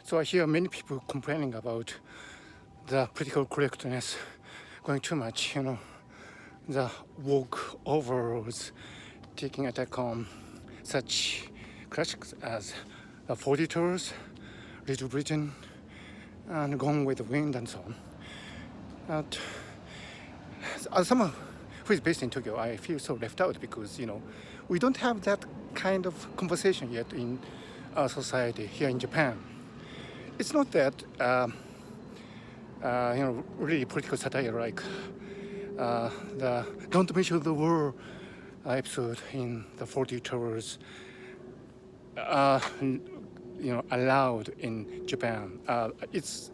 So I hear many people complaining about the political correctness going too much, the woke overlords taking attack on such classics as the Fawlty Towers, Little Britain, and Gone with the Wind, and so on. And as someone who is based in Tokyo, I feel so left out because we don't have that kind of conversation yet in our society here in Japan. It's not that really political satire like the "Don't Mention the War" episode in the Fawlty Towers, allowed in Japan. It's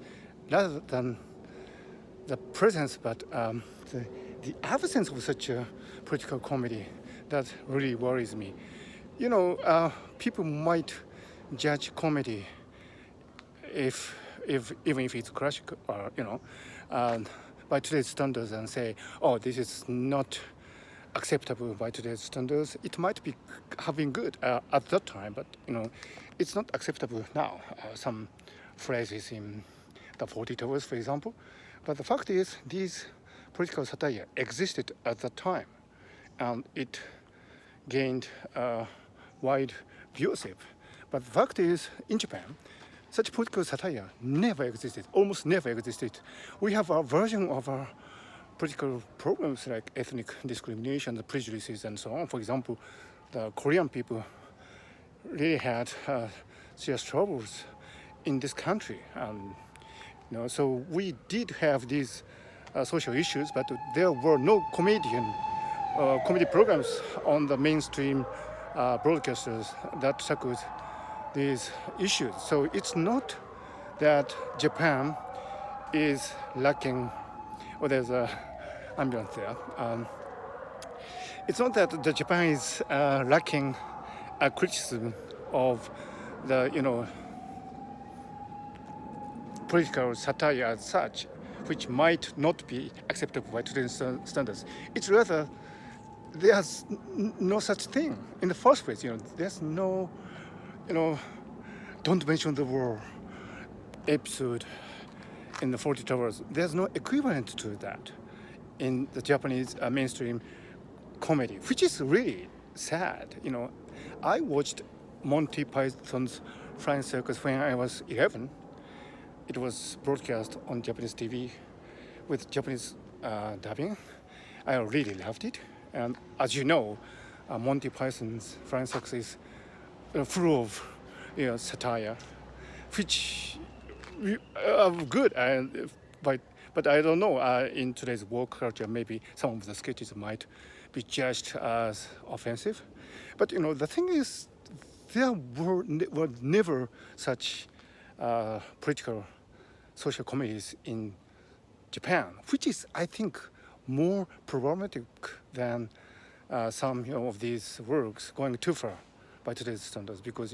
rather than the presence, but the absence of such a political comedy that really worries me. People might judge comedy even if it's classic, or by today's standards, and say, oh, this is not acceptable by today's standards. It might be having good at that time, but it's not acceptable now. Some phrases in the Fawlty Towers, for example. But the fact is, these political satire existed at that time, and it gained wide viewership. But the fact is, in Japan, such political satire never existed, almost never existed. We have a version of our political problems like ethnic discrimination, the prejudices, and so on. For example, the Korean people really had serious troubles in this country. So we did have these social issues, but there were no comedy programs on the mainstream broadcasters that tackled these issues. So it's not that Japan is lacking, or there's a ambulance there. It's not that the Japan is lacking a criticism of the political satire as such, which might not be acceptable by today's standards. It's rather there's no such thing in the first place. There's no "Don't Mention the War" episode in the Fawlty Towers. There's no equivalent to that in the Japanese mainstream comedy, which is really sad. I watched Monty Python's Flying Circus when I was 11. It was broadcast on Japanese TV with Japanese dubbing. I really loved it. And as you know, Monty Python's Flying Circus is full of satire, which are good. But I don't know, in today's woke culture, maybe some of the sketches might be judged as offensive. But the thing is, there were never such political social comedies in Japan, which is, I think, more problematic than some of these works going too far by today's standards. Because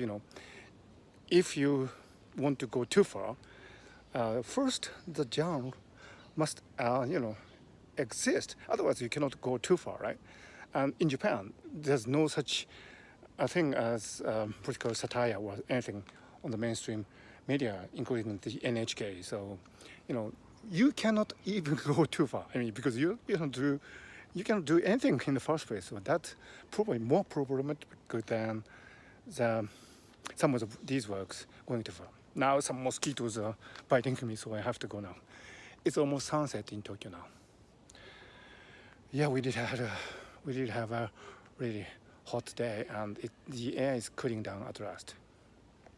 if you want to go too far, first the genre must exist. Otherwise, you cannot go too far, right? And in Japan, there's no such a thing as political satire or anything on the mainstream media, including the NHK. So, you cannot even go too far. I mean, because you cannot do anything in the first place. So that's probably more problematic than some of these works going too far. Now some mosquitoes are biting me, so I have to go now. It's almost sunset in Tokyo now. Yeah, we did have a really hot day, and the air is cooling down at last.